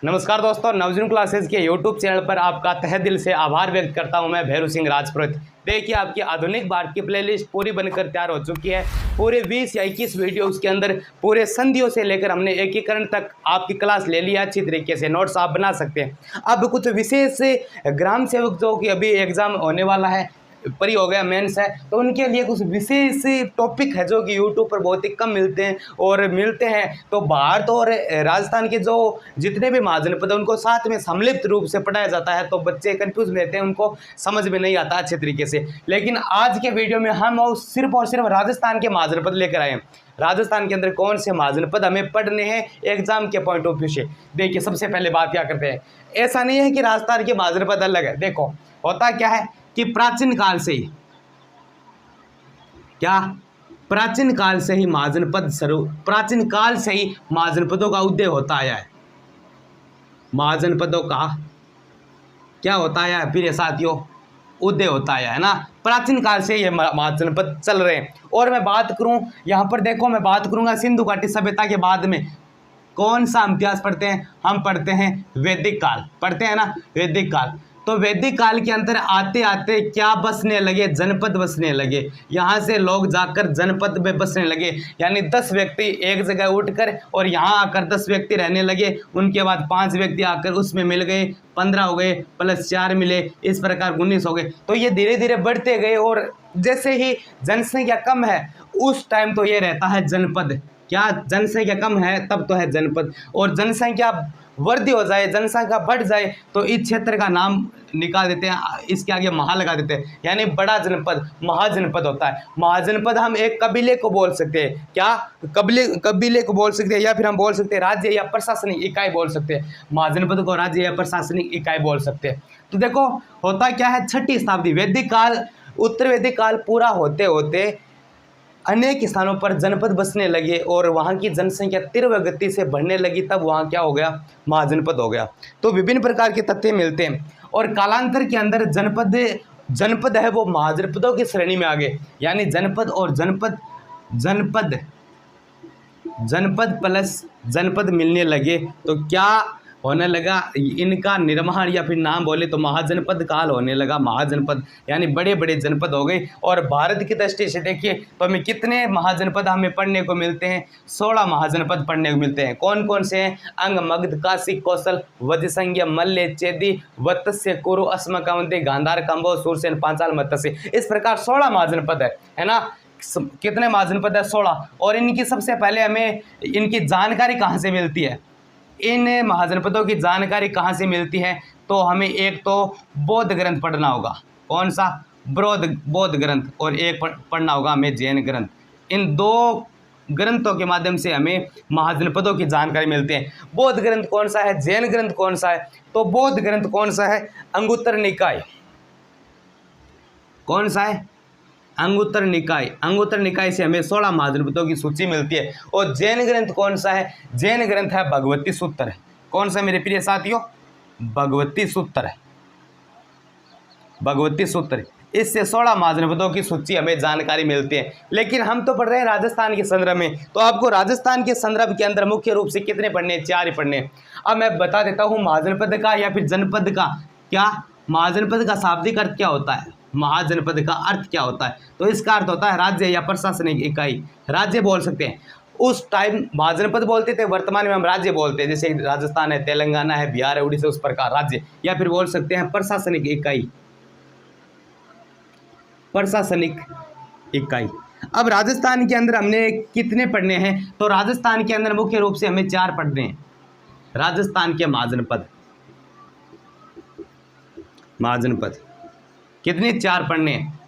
नमस्कार दोस्तों, नवजीवन क्लासेस के यूट्यूब चैनल पर आपका तहे दिल से आभार व्यक्त करता हूं मैं भैरू सिंह राजपुरोहित। देखिए, आपकी आधुनिक भारत की प्लेलिस्ट पूरी बनकर तैयार हो चुकी है। पूरे 20 या 21 वीडियो उसके अंदर पूरे संधियों से लेकर हमने एकीकरण तक आपकी क्लास ले लिया। अच्छी तरीके से नोट्स आप बना सकते हैं। अब कुछ विशेष ग्राम सेवक जो कि अभी एग्जाम होने वाला है, परी हो गया, मेंस है, तो उनके लिए कुछ विशेष टॉपिक है जो कि यूट्यूब पर बहुत ही कम मिलते हैं और मिलते हैं तो भारत और राजस्थान के जो जितने भी महाजनपद हैं उनको साथ में सम्मिलित रूप से पढ़ाया जाता है। तो बच्चे कंफ्यूज रहते हैं, उनको समझ में नहीं आता अच्छे तरीके से। लेकिन आज के वीडियो में हम और सिर्फ राजस्थान के महाजनपद लेकर आए हैं। राजस्थान के अंदर कौन से महाजनपद हमें पढ़ने हैं एग्जाम के पॉइंट ऑफ व्यू से। देखिए, सबसे पहले बात क्या करते हैं, ऐसा नहीं है कि राजस्थान के महाजनपद अलग है। देखो, होता क्या है कि प्राचीन काल से ही प्राचीन काल से ही महाजनपदों का उदय होता आया है। महाजनपदों का क्या होता है फिर ये साथियों, उदय होता आया है ना। प्राचीन काल से ये महाजनपद चल रहे हैं। और मैं बात करूं यहाँ पर, देखो मैं बात करूंगा सिंधु घाटी सभ्यता के बाद में कौन सा हम इतिहास पढ़ते हैं, हम पढ़ते हैं वैदिक काल, पढ़ते हैं ना वैदिक काल। तो वैदिक काल के अंदर आते आते क्या बसने लगे, जनपद बसने लगे। यहाँ से लोग जाकर जनपद में बसने लगे, यानी 10 व्यक्ति एक जगह उठकर और यहाँ आकर 10 व्यक्ति रहने लगे। उनके बाद 5 व्यक्ति आकर उसमें मिल गए, 15 हो गए, प्लस 4 मिले, इस प्रकार 19 हो गए। तो ये धीरे धीरे बढ़ते गए और जैसे ही जनसंख्या कम है उस टाइम तो ये रहता है जनपद। क्या जनसंख्या कम है तब तो है जनपद, और जनसंख्या वृद्धि हो जाए, जनसंख्या बढ़ जाए तो इस क्षेत्र का नाम निकाल देते हैं, इसके आगे महा लगा देते हैं, यानी बड़ा जनपद महाजनपद होता है। महाजनपद हम एक कबीले को बोल सकते हैं, क्या कबीले को बोल सकते हैं, या फिर हम बोल सकते हैं राज्य या प्रशासनिक इकाई बोल सकते हैं। महाजनपद को राज्य या प्रशासनिक इकाई बोल सकते हैं। तो देखो, होता क्या है, 6ठी शताब्दी वैदिक काल, उत्तर वैदिक काल पूरा होते होते अनेक स्थानों पर जनपद बसने लगे और वहाँ की जनसंख्या तीव्र गति से बढ़ने लगी। तब वहाँ क्या हो गया, महाजनपद हो गया। तो विभिन्न प्रकार के तथ्य मिलते हैं और कालांतर के अंदर जनपद है वो महाजनपदों की श्रेणी में आ गए, यानी जनपद और जनपद प्लस जनपद मिलने लगे तो क्या होने लगा, इनका निर्माण या फिर नाम बोले तो महाजनपद काल होने लगा। महाजनपद यानी बड़े बड़े जनपद हो गए। और भारत की दृष्टि से देखिए तो हमें कितने महाजनपद हमें पढ़ने को मिलते हैं, 16 महाजनपद पढ़ने को मिलते हैं। कौन कौन से हैं, अंग, मगध, काशी, कौशल, वज्रसंज्ञ, मल्ल, चेदी, वत्स्य, कुरु, अस्म, कामंती, गांधार, कंबो, सूरसेन, पांचाल, मत्स्य, इस प्रकार 16 महाजनपद है ना। कितने महाजनपद है, 16। और इनकी सबसे पहले हमें इनकी जानकारी कहाँ से मिलती है, इन महाजनपदों की जानकारी कहाँ से मिलती है, तो हमें एक तो बौद्ध ग्रंथ पढ़ना होगा। कौन सा, बौद्ध ग्रंथ, और एक पढ़ना होगा हमें जैन ग्रंथ। इन 2 ग्रंथों के माध्यम से हमें महाजनपदों की जानकारी मिलती है। बौद्ध ग्रंथ कौन सा है, जैन ग्रंथ कौन सा है, तो बौद्ध ग्रंथ कौन सा है, अंगुत्तर निकाय। कौन सा है, अंगुत्तर निकाय। अंगुत्तर निकाय से हमें 16 महाजनपदों की सूची मिलती है। और जैन ग्रंथ कौन सा है, जैन ग्रंथ है भगवती सूत्र है। कौन सा मेरे प्रिय साथियों, भगवती सूत्र है, भगवती सूत्र। इससे 16 महाजनपदों की सूची हमें जानकारी मिलती है। लेकिन हम तो पढ़ रहे हैं राजस्थान के संदर्भ में, तो आपको राजस्थान के संदर्भ के अंदर मुख्य रूप से कितने पढ़ने हैं, 4 ही पढ़ने हैं। अब मैं बता देता हूँ महाजनपद का या फिर जनपद का क्या, महाजनपद का शाब्दिक अर्थ क्या होता है, महाजनपद का अर्थ क्या होता है, तो इसका अर्थ होता है राज्य या प्रशासनिक इकाई। राज्य बोल सकते हैं, उस टाइम महाजनपद बोलते थे, वर्तमान में हम राज्य बोलते हैं। जैसे राजस्थान है, तेलंगाना है, बिहार है, उड़ीसा, उस प्रकार राज्य, या फिर बोल सकते हैं प्रशासनिक इकाई, प्रशासनिक इकाई। अब राजस्थान के अंदर हमने कितने पढ़ने हैं, तो राजस्थान के अंदर मुख्य रूप से हमें 4 पढ़ने हैं। राजस्थान के महाजनपद कितने, 4 पढ़ने हैं।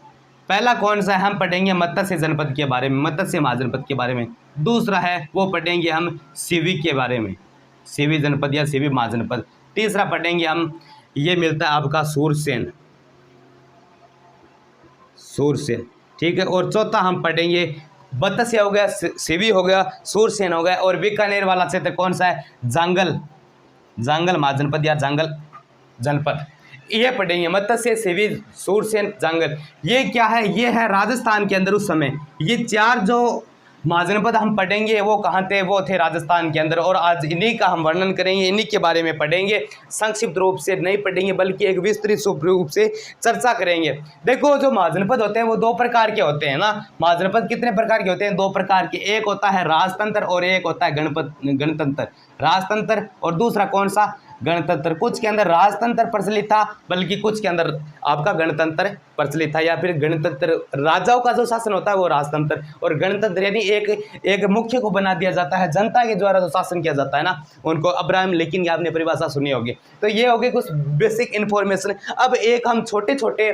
पहला कौन सा है, हम पढ़ेंगे मत्स्य जनपद के बारे में, मत्स्य महाजनपद के बारे में। दूसरा है वो पढ़ेंगे हम सीवी के बारे में, सीवी जनपद या सीवी महाजनपद। तीसरा पढ़ेंगे हम, ये मिलता है आपका सूरसेन, ठीक है। और चौथा हम पढ़ेंगे मत्स्य हो गया, सीवी हो गया, सूरसेन हो गया। और बीकानेर वाला क्षेत्र कौन सा है, जांगल महाजनपद या जांगल जनपद, ये पढ़ेंगे। मत्स्य, सीवी, सूरसेन, जांगल, ये क्या है, ये है राजस्थान के अंदर उस समय ये 4 जो महाजनपद हम पढ़ेंगे वो कहाँ थे, वो थे राजस्थान के अंदर, और आज इन्हीं का हम वर्णन करेंगे, इन्हीं के बारे में पढ़ेंगे। संक्षिप्त रूप से नहीं पढ़ेंगे बल्कि एक विस्तृत रूप से चर्चा करेंगे। देखो जो महाजनपद होते हैं वो दो प्रकार के होते हैं ना। महाजनपद कितने प्रकार के होते हैं? दो प्रकार के। एक होता है राजतंत्र और एक होता है गणतंत्र। राजतंत्र और दूसरा कौन सा? गणतंत्र। कुछ के अंदर राजतंत्र प्रचलित था बल्कि कुछ के अंदर आपका गणतंत्र प्रचलित था, या फिर गणतंत्र राजाओं का जो शासन होता है वो राजतंत्र, और गणतंत्र यानी एक मुख्य को बना दिया जाता है, जनता के द्वारा जो शासन किया जाता है ना उनको। अब्राहम लिंकन की आपने परिभाषा सुनी होगी। तो ये हो गई कुछ बेसिक इन्फॉर्मेशन। अब एक हम छोटे छोटे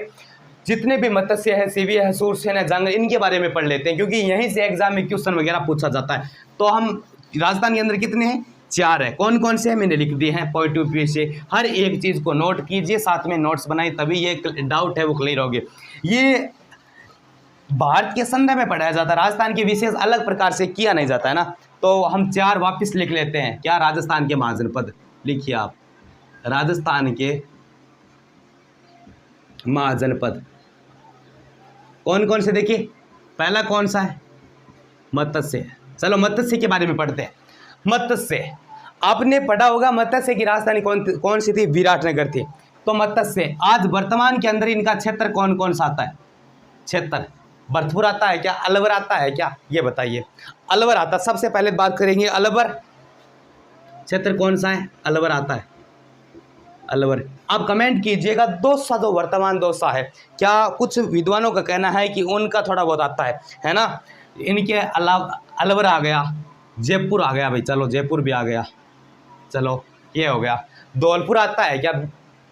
जितने भी मत्स्य है, सीवी है, सूरसेन है, जंग, इनके बारे में पढ़ लेते हैं क्योंकि यहीं से एग्जाम में क्वेश्चन वगैरह पूछा जाता है। तो हम राजस्थान के अंदर कितने हैं? 4 है। कौन कौन से हैं मैंने लिख दिए हैं पॉइंट ऑफ व्यू से। हर एक चीज़ को नोट कीजिए, साथ में नोट्स बनाइए, तभी ये डाउट है वो क्लियर होगी। ये भारत के संदर्भ में पढ़ाया जाता है, राजस्थान के विशेष अलग प्रकार से किया नहीं जाता है ना। तो हम 4 वापस लिख लेते हैं। क्या? राजस्थान के महाजनपद लिखिए आप, राजस्थान के महाजनपद कौन कौन से? देखिए पहला कौन सा है? मत्स्य। चलो मत्स्य के बारे में पढ़ते हैं। मत्स्य आपने पढ़ा होगा, मत्स्य की राजधानी कौन सी थी? विराटनगर थी। तो मत्स्य आज वर्तमान के अंदर इनका क्षेत्र कौन कौन सा आता है? क्षेत्र भरतपुर आता है क्या? अलवर आता है क्या? ये बताइए। अलवर आता। सबसे पहले बात करेंगे अलवर क्षेत्र कौन सा है? अलवर आता है। अलवर आप कमेंट कीजिएगा। दौसा जो वर्तमान दौसा है, क्या कुछ विद्वानों का कहना है कि उनका थोड़ा बहुत आता है ना। इनके अलावा अलवर आ गया, जयपुर आ गया भाई, चलो जयपुर भी आ गया, चलो ये हो गया। धौलपुर आता है क्या?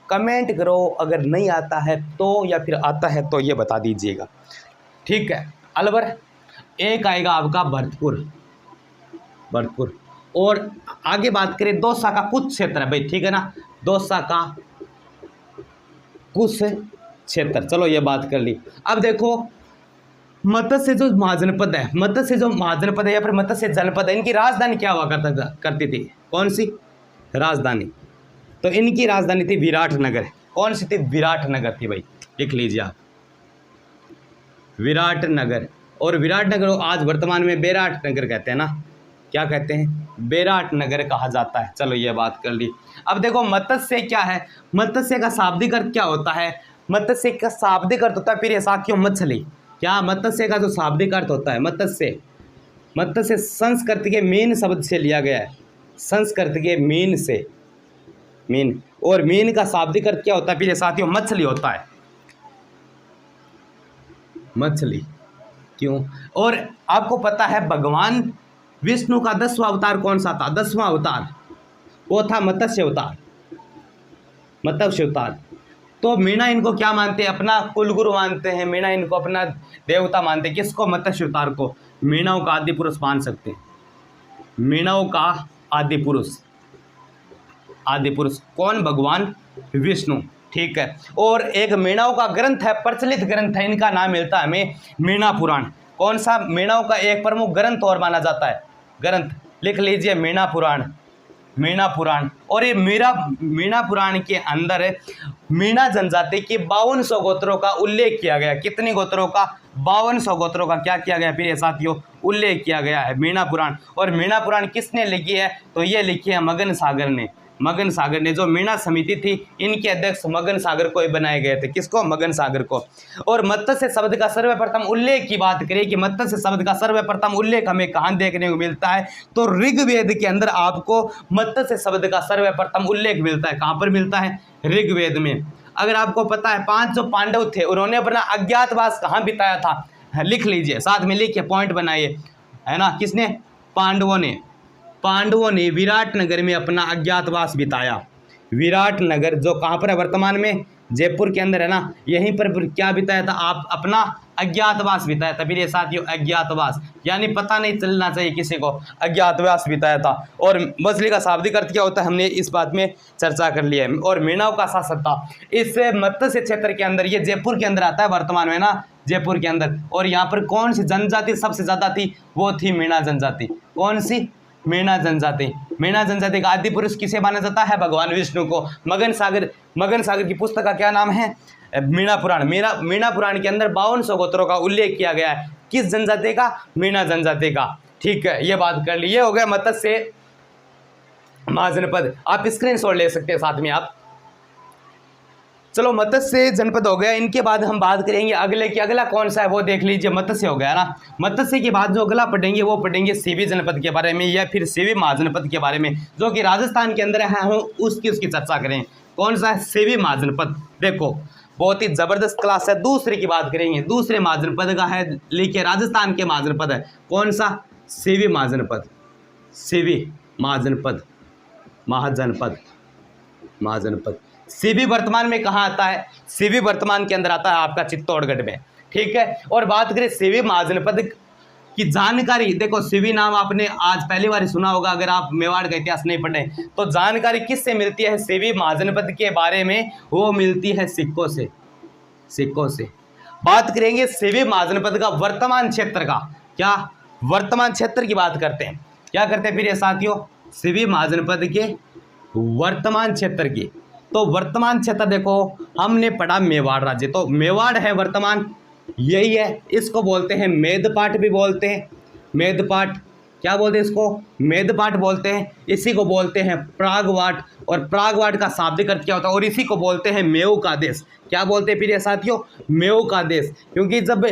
कमेंट करो अगर नहीं आता है तो, या फिर आता है तो ये बता दीजिएगा। ठीक है, अलवर। एक आएगा आपका भरतपुर। और आगे बात करें दौसा का कुछ क्षेत्र है भाई, ठीक है ना, दौसा का कुछ क्षेत्र। चलो ये बात कर ली। अब देखो मत्स्य जो महाजनपद है, या फिर मत्स्य जनपद है, इनकी राजधानी क्या हुआ करती थी? कौन सी राजधानी? तो इनकी राजधानी थी विराटनगर। कौन सी थी? विराटनगर थी भाई, लिख लीजिए आप, विराटनगर। और विराटनगर आज वर्तमान में बेराटनगर कहते हैं ना। क्या कहते हैं? बेराटनगर कहा जाता है। चलो ये बात कर ली। अब देखो मत्स्य क्या है? मत्स्य का शाब्दिक अर्थ क्या होता है? मत्स्य का शाब्दिक अर्थ होता है प्रिय साथियों मछली। क्या? मत्स्य का जो शाब्दिक अर्थ होता है, मत्स्य संस्कृत के मीन शब्द से लिया गया है। संस्कृत के मीन से, मीन, और मीन का शाब्दिक अर्थ क्या होता है प्रिय साथियों? मछली होता है, मछली। क्यों? और आपको पता है भगवान विष्णु का 10वां अवतार कौन सा था? 10वां अवतार वो था मत्स्य अवतार। तो मीणा इनको क्या मानते हैं? अपना कुलगुरु मानते हैं। मीणा इनको अपना देवता मानते हैं। किसको? मत्स्य अवतार को। मीणाओं का आदि पुरुष मान सकते हैं। मीणाओं का आदि पुरुष कौन? भगवान विष्णु। ठीक है। और एक मीणाओं का ग्रंथ है, प्रचलित ग्रंथ है, इनका नाम मिलता है हमें मीणा पुराण। कौन सा? मीणाओं का एक प्रमुख ग्रंथ और माना जाता है, ग्रंथ लिख लीजिए, मीणा पुराण। और ये मीणा पुराण के अंदर मीणा जनजाति के 5200 गोत्रों का उल्लेख किया गया। कितने गोत्रों का? 5200 गोत्रों का क्या किया गया फिर साथियों? उल्लेख किया गया है मीणा पुराण। और मीणा पुराण किसने लिखी है? तो ये लिखी है मगन सागर ने। जो मीणा समिति थी इनके अध्यक्ष मगन सागर को बनाए गए थे। किसको? मगन सागर को। और मत्स्य शब्द का सर्वप्रथम उल्लेख की बात करें कि मत्स्य शब्द का सर्वप्रथम उल्लेख हमें कहाँ देखने को मिलता है? तो ऋग्वेद के अंदर आपको मत्स्य शब्द का सर्वप्रथम उल्लेख मिलता है। कहाँ पर मिलता है? ऋग्वेद में। अगर आपको पता है 5 जो पांडव थे उन्होंने अपना अज्ञातवास कहाँ बिताया था? लिख लीजिए, साथ में लिखिए, पॉइंट बनाइए, है ना। किसने? पांडवों ने विराटनगर में अपना अज्ञातवास बिताया। विराटनगर जो कहाँ पर है वर्तमान में? जयपुर के अंदर है ना। यहीं पर क्या बिताया था? आप अपना अज्ञातवास बिताया था। फिर ये साथियों अज्ञातवास यानी पता नहीं चलना चाहिए किसी को, अज्ञातवास बिताया था। और मछली का शाब्दिक अर्थ क्या होता है हमने इस बात में चर्चा कर लिया है। और मीणाओं का शासक था इस मत्स्य क्षेत्र के अंदर, ये जयपुर के अंदर आता है वर्तमान में ना, जयपुर के अंदर। और यहाँ पर कौन सी जनजाति सबसे ज़्यादा थी? वो थी मीणा जनजाति। कौन सी? मीणा जनजाति का आदि पुरुष किसे माना जाता है? भगवान विष्णु को। मगन सागर की पुस्तक का क्या नाम है? मीणा पुराण के अंदर 5200 गोत्रों का उल्लेख किया गया है। किस जनजाति का? मीणा जनजाति का। ठीक है, ये बात कर ली। ये हो गया मत्स्य महाजनपद। आप स्क्रीनशॉट ले सकते हैं साथ में आप। चलो मत्स्य जनपद हो गया। इनके बाद हम बात करेंगे अगले की। अगला कौन सा है वो देख लीजिए। मत्स्य हो गया ना। मत्स्य के बाद जो अगला पढ़ेंगे वो पढ़ेंगे सीवी जनपद के बारे में, या फिर सीवी महाजनपद के बारे में, जो कि राजस्थान के अंदर है। हम उसकी चर्चा करें। कौन सा है? सीवी महाजनपद। देखो बहुत ही जबरदस्त क्लास है। दूसरे की बात करेंगे। दूसरे महाजनपद का है, लिखिए राजस्थान के महाजनपद है। कौन सा? सीवी महाजनपद। सीवी महाजनपद, महाजनपद, महाजनपद। सीवी वर्तमान में कहाँ आता है? सीवी वर्तमान के अंदर आता है आपका चित्तौड़गढ़ में। ठीक है, और बात करें सीवी महाजनपद की जानकारी। देखो सीवी नाम आपने आज पहली बार सुना होगा अगर आप मेवाड़ का इतिहास नहीं पढ़े तो। जानकारी किससे मिलती है सीवी महाजनपद के बारे में? वो मिलती है सिक्कों से। सिक्कों से बात करेंगे सीवी महाजनपद का वर्तमान क्षेत्र का। क्या? वर्तमान क्षेत्र की बात करते हैं। क्या करते हैं फिर ये साथियों? सीवी महाजनपद के वर्तमान क्षेत्र की। तो वर्तमान क्षेत्र देखो हमने पढ़ा मेवाड़ राज्य, तो मेवाड़ है वर्तमान, यही है। इसको बोलते हैं मेदपाट भी बोलते हैं। मेदपाट क्या बोलते हैं? इसको मेदपाट बोलते हैं। इसी को बोलते हैं प्रागवाट, और प्रागवाट का शाब्दिक अर्थ क्या होता है? और इसी को बोलते हैं मेऊ का देश। क्या बोलते हैं फिर ये साथियों? मेऊ का देश। क्योंकि जब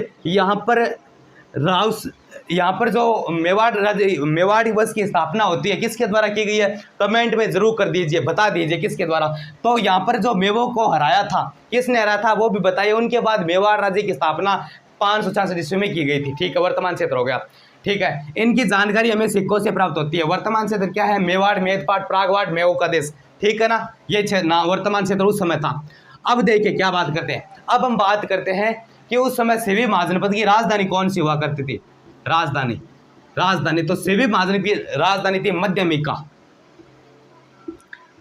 यहाँ पर जो मेवाड़ वंश की स्थापना होती है किसके द्वारा की गई है? कमेंट में जरूर कर दीजिए, बता दीजिए किसके द्वारा। तो यहाँ पर जो मेवों को हराया था, किसने हराया था वो भी बताइए। उनके बाद मेवाड़ राज्य की स्थापना 566 ईस्वी में की गई थी। ठीक है, वर्तमान क्षेत्र हो गया। ठीक है, इनकी जानकारी हमें सिक्कों से प्राप्त होती है। वर्तमान क्षेत्र क्या है? मेवाड़, मेदपाट, प्रागवाट, मेऊ का देश। ठीक है ना, ये वर्तमान क्षेत्र उस समय था। अब देखिए क्या बात करते हैं। अब हम बात करते हैं कि उस समय सीवी महाजनपद की राजधानी कौन सी हुआ करती थी? राजधानी तो सीवी महाजनपद की राजधानी थी मध्यमिका।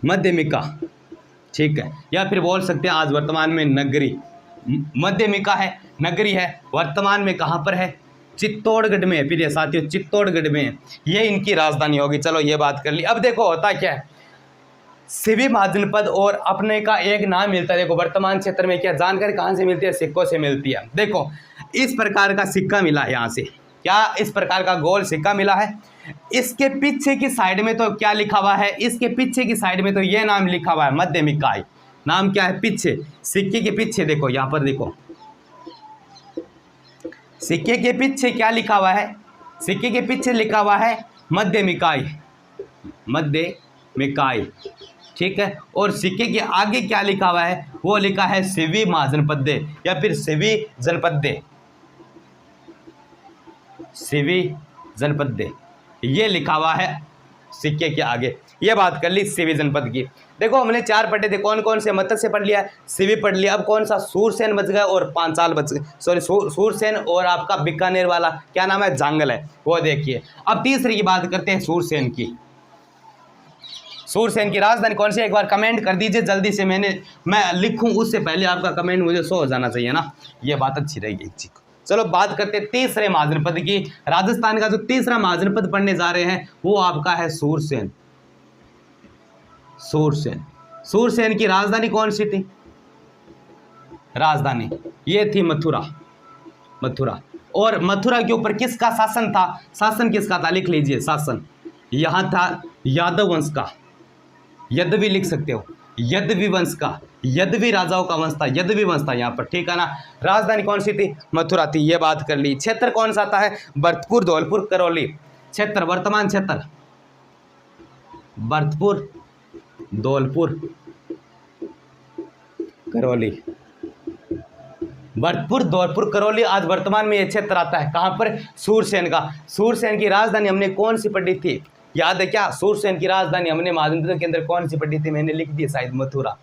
मध्यमिका, ठीक है, या फिर बोल सकते हैं आज वर्तमान में नगरी। मध्यमिका है, नगरी है। वर्तमान में कहाँ पर है? चित्तौड़गढ़ में है। फिर ये साथियों चित्तौड़गढ़ में है, ये इनकी राजधानी होगी। चलो ये बात कर ली। अब देखो होता क्या है, सीवी महाजनपद और अपने का एक नाम मिलता है। देखो वर्तमान क्षेत्र में क्या जानकारी कहाँ से मिलती है? सिक्कों से मिलती है। देखो इस प्रकार का सिक्का मिला है यहाँ से। क्या? इस प्रकार का गोल सिक्का मिला है। इसके पीछे की साइड में तो क्या लिखा हुआ है? इसके पीछे की साइड में तो ये नाम लिखा हुआ है मध्यमिकाई। नाम क्या है? पीछे सिक्के के पीछे देखो, यहाँ पर देखो सिक्के के पीछे क्या लिखा हुआ है? सिक्के के पीछे लिखा हुआ है मध्यमिकाई। मध्यमिकाई, ठीक है। और सिक्के के आगे क्या लिखा हुआ है? वो लिखा है सीवी महाजनपद या फिर सीवी जनपद। सीवी जनपद ये लिखा हुआ है सिक्के के आगे। ये बात कर ली सीवी जनपद की। देखो हमने 4 पढ़े थे। कौन कौन से? मत्स्य पढ़ लिया, सीवी पढ़ लिया। अब कौन सा? सूरसेन बच गया और पांचाल बच गए। सॉरी, सूरसेन और आपका बीकानेर वाला क्या नाम है? जांगल है, वो देखिए। अब तीसरी की बात करते हैं सूरसेन की। सूरसेन की राजधानी कौन सी? एक बार कमेंट कर दीजिए जल्दी से। मैं लिखूं उससे पहले आपका कमेंट मुझे शो हो जाना चाहिए ना, ये बात अच्छी रहेगी जी। चलो बात करते हैं तीसरे महाजनपद की। राजस्थान का जो तीसरा महाजनपद पढ़ने जा रहे हैं वो आपका है सूरसेन। सूरसेन की राजधानी कौन सी थी? राजधानी ये थी मथुरा। और मथुरा के ऊपर किसका शासन था? शासन किसका था? लिख लीजिए शासन। यहां था यादव वंश का, यदवी लिख सकते हो, यदवी वंश का, यदवी राजाओं का वंश था, यदवी वंश था यहाँ पर। ठीक है ना। राजधानी कौन सी थी? मथुरा थी। ये बात कर ली। क्षेत्र कौन सा आता है? भरतपुर, धौलपुर, करौली। क्षेत्र, वर्तमान क्षेत्र भरतपुर, धौलपुर, करौली। भरतपुर, धौलपुर, करौली आज वर्तमान में ये क्षेत्र आता है। कहाँ पर? सूरसेन का। सूरसेन की राजधानी हमने कौन सी पढ़ी थी? याद है क्या? सूरसेन की राजधानी हमने महाजनपद के अंदर कौन सी पढ़ी थी? मैंने लिख दी शायद मथुरा।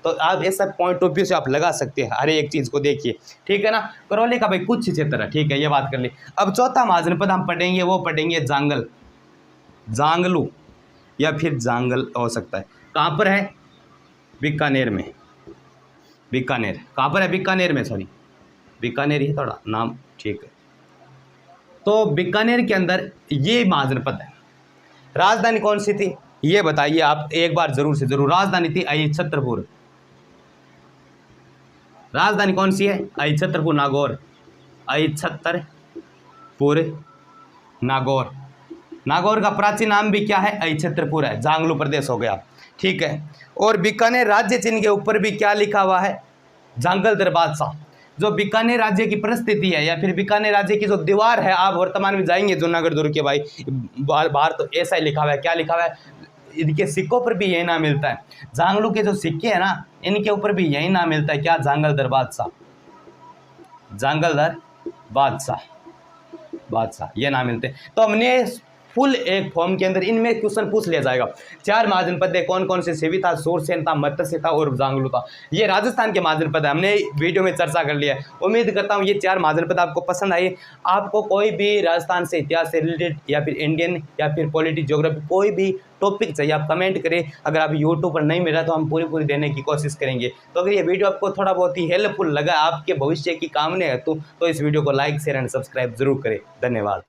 तो आप ऐसा पॉइंट ऑफ व्यू से आप लगा सकते हैं, हर एक चीज़ को देखिए। ठीक है ना। करौली का भाई कुछ क्षेत्र है। ठीक है, ये बात कर ली। अब चौथा महाजनपद हम पढ़ेंगे, वो पढ़ेंगे जांगल, जांगलू या फिर जांगल हो सकता है। कहाँ पर है? बीकानेर में। बीकानेर कहाँ पर है? बीकानेर में, सॉरी बीकानेर ही थोड़ा नाम ठीक है। तो बीकानेर के अंदर ये महाजनपद है। राजधानी कौन सी थी ये बताइए आप एक बार जरूर से जरूर। राजधानी थी अहिच्छत्रपुर। राजधानी कौन सी है? अहिच्छत्रपुर नागौर, अहिच्छत्रपुर नागौर। नागौर का प्राचीन नाम भी क्या है? अहिछत्रपुर है, जांगलू प्रदेश हो गया। ठीक है। और बीकानेर राज्य चिन्ह के ऊपर भी क्या लिखा हुआ है? जांगलदर बादशाह। जो बीकानेर राज्य की परिस्थिति है या फिर बीकानेर राज्य की जो दीवार है, आप वर्तमान में जाएंगे जूनागढ़ दुर्ग के भाई बाहर तो ऐसा ही लिखा हुआ है। क्या लिखा हुआ है? इनके सिक्कों पर भी यही नाम मिलता है। जांगलू के जो सिक्के हैं ना, इनके ऊपर भी यही नाम मिलता है। क्या? जांगलदर बादशाह, जांगलदर बादशाह ये नाम मिलते हैं। तो हमने फुल एक फॉर्म के अंदर इनमें क्वेश्चन पूछ लिया जाएगा। 4 महाजनपद कौन कौन से? सेवी था, सूरसेन था, मत्स्य था और जांगलू था। ये राजस्थान के महाजनपद है, हमने वीडियो में चर्चा कर लिया है। उम्मीद करता हूँ ये 4 महाजनपद आपको पसंद आए। आपको कोई भी राजस्थान से इतिहास से रिलेटेड या फिर इंडियन या फिर पॉलिटिक्स ज्योग्राफी कोई भी टॉपिक चाहिए, आप कमेंट करें। अगर आप यूट्यूब पर नहीं मिला तो हम पूरी देने की कोशिश करेंगे। तो अगर ये वीडियो आपको थोड़ा बहुत ही हेल्पफुल लगा, आपके भविष्य की कामने है तो इस वीडियो को लाइक शेयर एंड सब्सक्राइब जरूर करें। धन्यवाद।